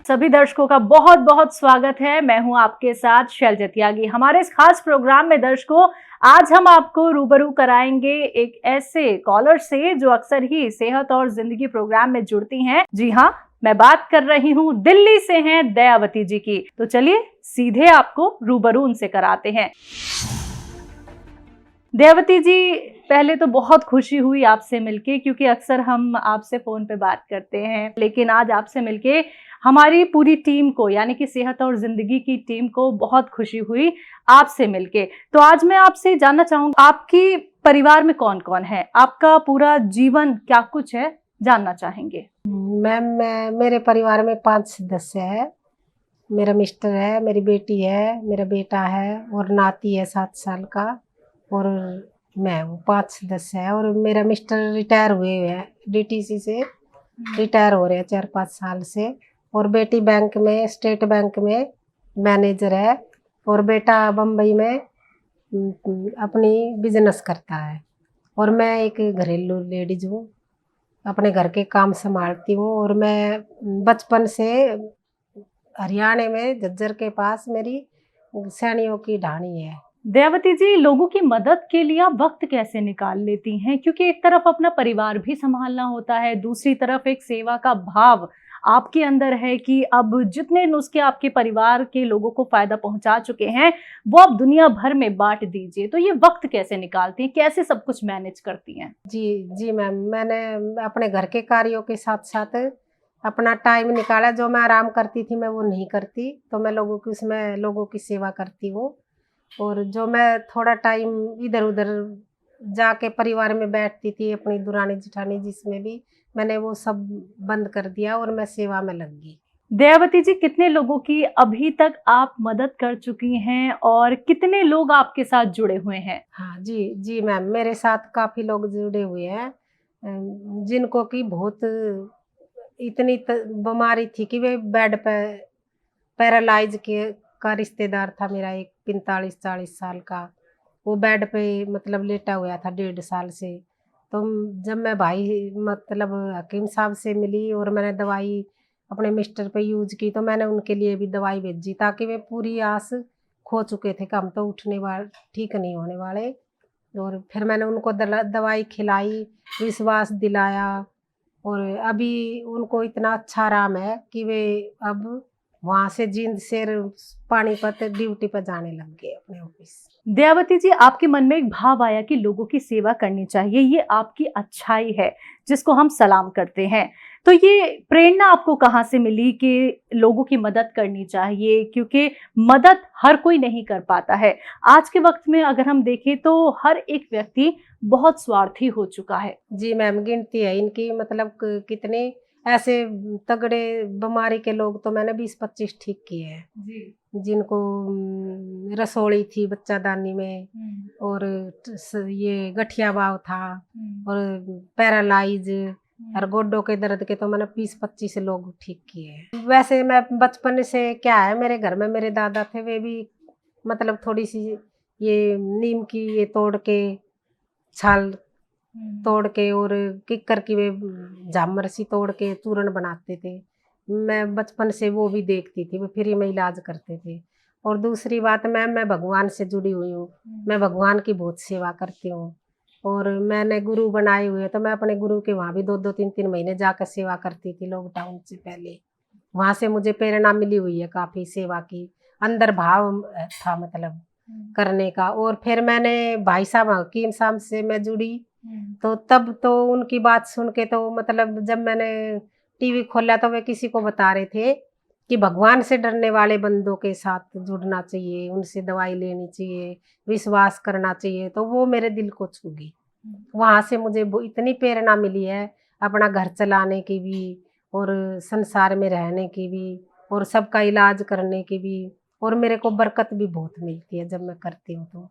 सभी दर्शकों का बहुत बहुत स्वागत है। मैं हूं आपके साथ शैलजा त्यागी। हमारे इस खास प्रोग्राम में दर्शकों आज हम आपको रूबरू कराएंगे एक ऐसे कॉलर से जो अक्सर ही सेहत और जिंदगी प्रोग्राम में जुड़ती हैं। जी हाँ, मैं बात कर रही हूं दिल्ली से हैं दयावती जी की। तो चलिए सीधे आपको रूबरू उनसे कराते हैं। दयावती जी, पहले तो बहुत खुशी हुई आपसे मिलके, क्योंकि अक्सर हम आपसे फोन पे बात करते हैं, लेकिन आज आपसे मिलके हमारी पूरी टीम को, यानी कि सेहत और जिंदगी की टीम को बहुत खुशी हुई आपसे मिलके। तो आज मैं आपसे जानना चाहूंगी, आपकी परिवार में कौन कौन है, आपका पूरा जीवन क्या कुछ है, जानना चाहेंगे। मैम, मेरे परिवार में 5 सदस्य है। मेरा मिस्टर है, मेरी बेटी है, मेरा बेटा है और नाती है 7 साल का, और मैं हूँ। 5 सदस्य है। और मेरा मिस्टर रिटायर हुए हैं, डीटीसी से रिटायर हो रहे हैं 4-5 साल से। और बेटी बैंक में, स्टेट बैंक में मैनेजर है, और बेटा बम्बई में अपनी बिजनेस करता है। और मैं एक घरेलू लेडीज हूँ, अपने घर के काम संभालती हूँ। और मैं बचपन से हरियाणा में झज्जर के पास मेरी सैनियों की ढाणी है। दयावती जी, लोगों की मदद के लिए आप वक्त कैसे निकाल लेती हैं? क्योंकि एक तरफ अपना परिवार भी संभालना होता है, दूसरी तरफ एक सेवा का भाव आपके अंदर है कि अब जितने नुस्खे आपके परिवार के लोगों को फायदा पहुंचा चुके हैं वो आप दुनिया भर में बांट दीजिए। तो ये वक्त कैसे निकालती हैं, कैसे सब कुछ मैनेज करती हैं? जी मैम, मैंने अपने घर के कार्यों के साथ साथ अपना टाइम निकाला। जो मैं आराम करती थी मैं वो नहीं करती, तो मैं लोगों की सेवा करती हूँ। और जो मैं थोड़ा टाइम इधर उधर जाके परिवार में बैठती थी, अपनी दुरानी जिठानी जिसमें भी, मैंने वो सब बंद कर दिया और मैं सेवा में लग गई। दयावती जी, कितने लोगों की अभी तक आप मदद कर चुकी हैं और कितने लोग आपके साथ जुड़े हुए हैं? हाँ जी मैम, मेरे साथ काफ़ी लोग जुड़े हुए हैं, जिनको कि बहुत इतनी बीमारी थी कि वे बेड पे पैरालाइज के का रिश्तेदार था मेरा, एक 45-40 साल का। वो बेड पे मतलब लेटा हुआ था 1.5 साल से। तो जब मैं भाई मतलब हकीम साहब से मिली और मैंने दवाई अपने मिस्टर पे यूज की, तो मैंने उनके लिए भी दवाई भेजी, ताकि वे पूरी आस खो चुके थे कि हम तो उठने वाले, ठीक नहीं होने वाले। और फिर मैंने उनको दवाई खिलाई, विश्वास दिलाया, और अभी उनको इतना अच्छा आराम है कि वे अब वहाँ से जींद से पानीपत ड्यूटी पर जाने लग गए अपने ऑफिस। दयावती जी, आपके मन में एक भाव आया कि लोगों की सेवा करनी चाहिए, ये आपकी अच्छाई है जिसको हम सलाम करते हैं। तो ये प्रेरणा आपको कहाँ से मिली कि लोगों की मदद करनी चाहिए? क्योंकि मदद हर कोई नहीं कर पाता है। आज के वक्त में अगर हम देखें तो हर एक व्यक्ति बहुत स्वार्थी हो चुका है। जी मैम, गिनती है इनकी, मतलब कितने ऐसे तगड़े बीमारी के लोग तो मैंने 20-25 ठीक किए हैं जी। जिनको रसोली थी बच्चादानी में, और ये गठिया बाव था, और पैरालाइज और गोड्डों के दर्द के तो मैंने 20-25 लोग ठीक किए हैं। वैसे मैं बचपन से, क्या है, मेरे घर में मेरे दादा थे, वे भी मतलब थोड़ी सी ये नीम की ये तोड़ के, छाल तोड़ के और किक्कर की वे झामर सी तोड़ के चूर्ण बनाते थे। मैं बचपन से वो भी देखती थी, वो फ्री में इलाज करते थे। और दूसरी बात, मैं भगवान से जुड़ी हुई हूँ, मैं भगवान की बहुत सेवा करती हूँ। और मैंने गुरु बनाए हुए, तो मैं अपने गुरु के वहाँ भी 2-2, 3-3 महीने जाकर सेवा करती थी लॉकडाउन से पहले। वहाँ से मुझे प्रेरणा मिली हुई है काफ़ी सेवा की, अंदर भाव था मतलब करने का। और फिर मैंने भाई साहब हकीम साहब से मैं जुड़ी, तो तब तो उनकी बात सुन के, तो मतलब जब मैंने टीवी खोला तो वे किसी को बता रहे थे कि भगवान से डरने वाले बंदों के साथ जुड़ना चाहिए, उनसे दवाई लेनी चाहिए, विश्वास करना चाहिए। तो वो मेरे दिल को छू गई। वहाँ से मुझे इतनी प्रेरणा मिली है अपना घर चलाने की भी, और संसार में रहने की भी, और सबका इलाज करने की भी। और मेरे को बरकत भी बहुत मिलती है जब मैं करती हूँ, तो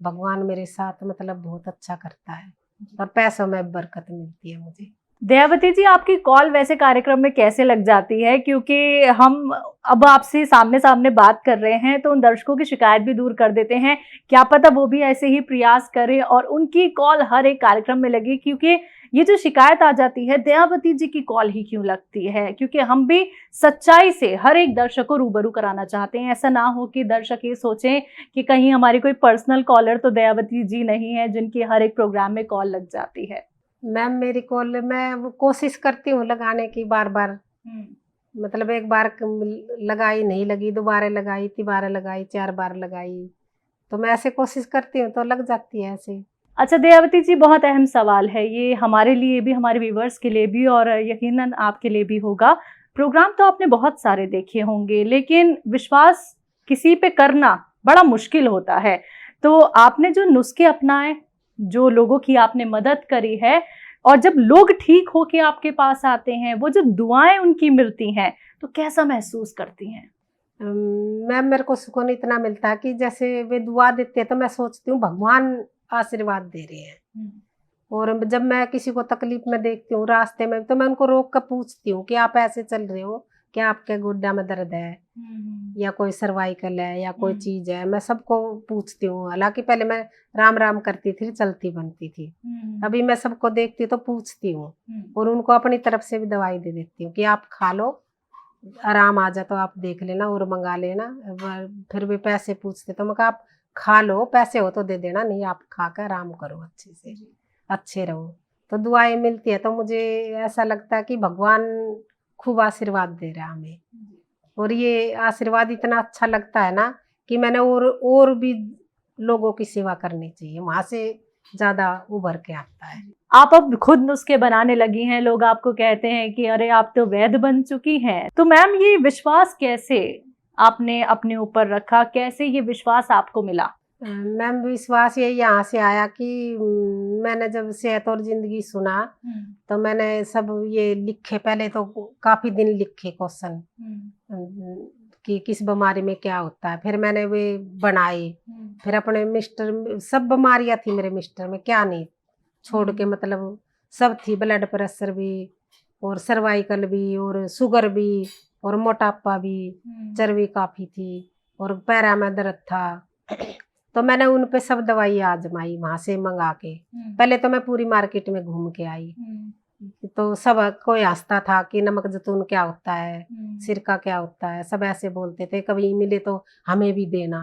भगवान मेरे साथ मतलब बहुत अच्छा करता है, और पैसों में बरकत मिलती है मुझे। दयावती जी, आपकी कॉल वैसे कार्यक्रम में कैसे लग जाती है? क्योंकि हम अब आपसे सामने सामने बात कर रहे हैं तो उन दर्शकों की शिकायत भी दूर कर देते हैं, क्या पता वो भी ऐसे ही प्रयास करें और उनकी कॉल हर एक कार्यक्रम में लगे, क्योंकि ये जो शिकायत आ जाती है, दयावती जी की कॉल ही क्यों लगती है? क्योंकि हम भी सच्चाई से हर एक दर्शक को रूबरू कराना चाहते हैं। ऐसा ना हो कि दर्शक ये सोचें कि कहीं हमारी कोई पर्सनल कॉलर तो दयावती जी नहीं है जिनकी हर एक प्रोग्राम में कॉल लग जाती है। मैम मेरी कॉल मैं वो कोशिश करती हूँ लगाने की बार बार, मतलब एक बार लगाई नहीं लगी, दोबारा लगाई, तिबारा लगाई, 4 बार लगाई, तो मैं ऐसे कोशिश करती हूँ तो लग जाती है ऐसे। अच्छा दयावती जी, बहुत अहम सवाल है ये, हमारे लिए भी, हमारे व्यूवर्स के लिए भी और यकीनन आपके लिए भी होगा। प्रोग्राम तो आपने बहुत सारे देखे होंगे, लेकिन विश्वास किसी पे करना बड़ा मुश्किल होता है। तो आपने जो नुस्खे अपनाए, जो लोगों की आपने मदद करी है, और जब लोग ठीक होके आपके पास आते हैं, वो जब दुआएं उनकी मिलती हैं, तो कैसा महसूस करती हैं? मैम मेरे को सुकून इतना मिलता है कि जैसे वे दुआ देते हैं तो मैं सोचती हूँ भगवान आशीर्वाद दे रहे हैं। और जब मैं किसी को तकलीफ में देखती हूँ रास्ते में, तो मैं उनको रोक कर पूछती हूँ कि आप ऐसे चल रहे हो, क्या आपके गुड्डा में दर्द है या कोई सर्वाइकल है या कोई चीज है, मैं सबको पूछती हूँ। हालांकि पहले मैं राम राम करती थी, चलती बनती थी, अभी मैं सबको देखती हूँ तो पूछती हूँ और उनको अपनी तरफ से भी दवाई दे देती हूँ कि आप खा लो, आराम आ जाए तो आप देख लेना और मंगा लेना। फिर भी पैसे पूछते तो मैं कहा आप खा लो, पैसे हो तो दे देना, नहीं आप खा कर आराम करो, अच्छे से अच्छे रहो। तो दुआएं मिलती है तो मुझे ऐसा लगता है कि भगवान खूब आशीर्वाद दे रहा है हमें, और ये आशीर्वाद इतना अच्छा लगता है ना कि मैंने और भी लोगों की सेवा करनी चाहिए, वहां से ज्यादा उभर के आता है। आप अब खुद नुस्खे बनाने लगी हैं, लोग आपको कहते हैं कि अरे आप तो वैद्य बन चुकी हैं। तो मैम ये विश्वास कैसे आपने अपने ऊपर रखा, कैसे ये विश्वास आपको मिला? मैम विश्वास ये यहाँ से आया कि मैंने जब सेहत और जिंदगी सुना तो मैंने सब ये लिखे, पहले तो काफी दिन लिखे क्वेश्चन कि किस बीमारी में क्या होता है, फिर मैंने वे बनाए, फिर अपने मिस्टर, सब बीमारियां थी मेरे मिस्टर में, क्या नहीं छोड़ के, मतलब सब थी, ब्लड प्रेशर भी और सर्वाइकल भी और शुगर भी और मोटापा भी, चर्बी काफी थी और पैरा में दर्द था। तो मैंने उन पे सब दवाई आजमाई वहां से मंगा के। पहले तो मैं पूरी मार्केट में घूम के आई, तो सब कोई हंसता था कि नमक जैतून क्या होता है, सिरका क्या होता है, सब ऐसे बोलते थे, कभी मिले तो हमें भी देना,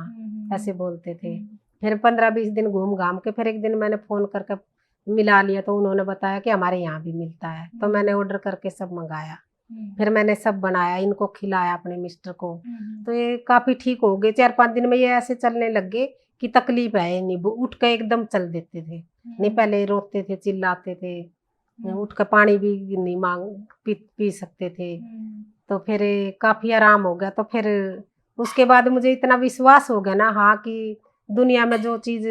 ऐसे बोलते थे। फिर 15-20 दिन घूम घाम के फिर एक दिन मैंने फोन करके मिला लिया, तो उन्होंने बताया कि हमारे यहाँ भी मिलता है, तो मैंने ऑर्डर करके सब मंगाया, फिर मैंने सब बनाया, इनको खिलाया अपने मिस्टर को, तो ये काफी ठीक हो गए। 4-5 दिन में ये ऐसे चलने लग गए कि तकलीफ है नहीं, उठ के एकदम चल देते थे, नहीं पहले रोते थे, चिल्लाते थे, उठ कर पानी भी नहीं पी सकते थे। तो फिर काफी आराम हो गया। तो फिर उसके बाद मुझे इतना विश्वास हो गया ना, हाँ, कि दुनिया में जो चीज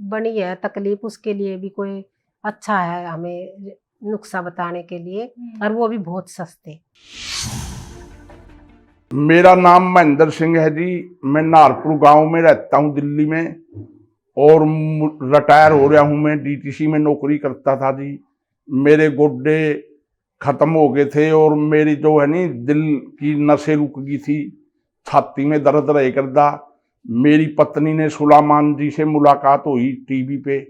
बनी है तकलीफ, उसके लिए भी कोई अच्छा है हमें नुस्खा बताने के लिए, और वो भी बहुत सस्ते। मेरा नाम महेंद्र सिंह है जी, मैं नारपुर गांव में रहता हूं दिल्ली में, और रिटायर हो गया हूं। मैं डीटीसी में नौकरी करता था जी। मेरे गुड्डे खत्म हो गए थे और मेरी जो है नी दिल की नसें रुक गई थी, छाती में दर्द रहे करदा। मेरी पत्नी ने सुलेमान जी से मुलाकात हुई टीवी पे,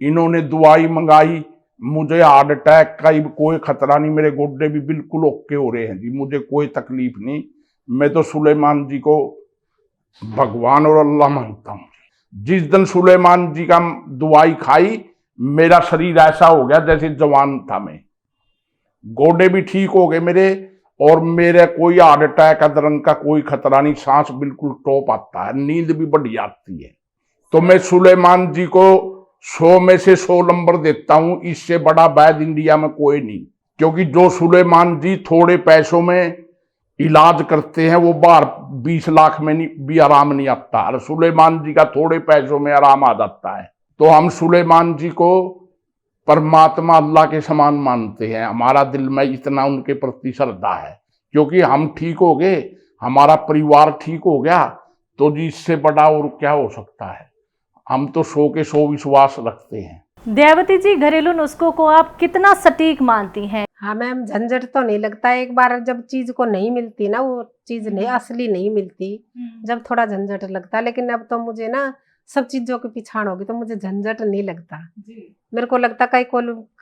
इन्होंने दवाई मंगाई, मुझे हार्ट अटैक का कोई खतरा नहीं, मेरे गुड्डे भी बिल्कुल ओके हो रहे हैं जी, मुझे कोई तकलीफ नहीं। मैं तो सुलेमान जी को भगवान और अल्लाह मानता हूँ। जिस दिन सुलेमान जी का दवाई खाई, मेरा शरीर ऐसा हो गया जैसे जवान था मैं, गोडे भी ठीक हो गए मेरे, और मेरे कोई हार्ट अटैक अदरंग का कोई खतरा नहीं, सांस बिल्कुल टॉप आता है, नींद भी बढ़िया आती है। तो मैं सुलेमान जी को 100 में से 100 नंबर देता हूं, इससे बड़ा वैद्य इंडिया में कोई नहीं। क्योंकि जो सुलेमान जी थोड़े पैसों में इलाज करते हैं, वो बाहर 20 लाख में भी आराम नहीं आता, और सुलेमान जी का थोड़े पैसों में आराम आ जाता है। तो हम सुलेमान जी को परमात्मा अल्लाह के समान मानते हैं, हमारा दिल में इतना उनके प्रति श्रद्धा है। क्योंकि हम ठीक हो गए, हमारा परिवार ठीक हो गया, तो जी इससे बड़ा और क्या हो सकता है। हम तो 100 के 100 विश्वास रखते हैं। दयावती जी, घरेलू नुस्खों को आप कितना सटीक मानती हैं? हाँ मैम, झंझट तो नहीं लगता। एक बार जब चीज को नहीं मिलती ना, वो चीज नहीं असली नहीं मिलती, जब थोड़ा झंझट लगता। लेकिन अब तो मुझे ना सब चीजों की पिछाड़ होगी, तो मुझे झंझट नहीं लगता। मेरे को लगता कहीं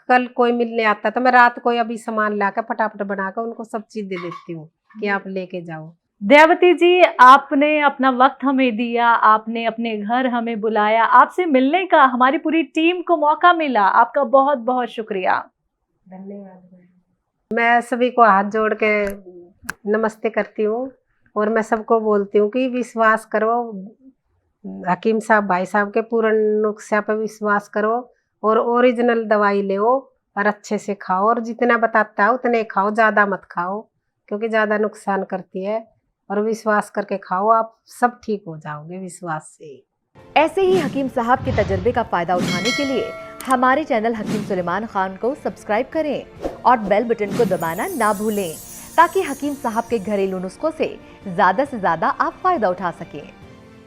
कल कोई मिलने आता तो मैं रात को अभी सामान लाकर फटाफट बनाकर उनको सब चीज दे देती हूँ कि आप लेके जाओ। दयावती जी, आपने अपना वक्त हमें दिया, आपने अपने घर हमें बुलाया, आपसे मिलने का हमारी पूरी टीम को मौका मिला, आपका बहुत बहुत शुक्रिया। धन्यवाद। मैं सभी को हाथ जोड़ के नमस्ते करती हूँ और मैं सबको बोलती हूँ कि विश्वास करो, हकीम साहब भाई साहब के पूर्ण नुस्खा पे विश्वास करो और ओरिजिनल दवाई लो और अच्छे से खाओ और जितना बताता है उतने खाओ, ज़्यादा मत खाओ क्योंकि ज़्यादा नुकसान करती है। और विश्वास करके खाओ, आप सब ठीक हो जाओगे विश्वास से। ऐसे ही हकीम साहब के तजर्बे का फायदा उठाने के लिए हमारे चैनल हकीम सुलेमान खान को सब्सक्राइब करें और बेल बटन को दबाना ना भूलें ताकि हकीम साहब के घरेलू नुस्खों से ज्यादा आप फायदा उठा सकें।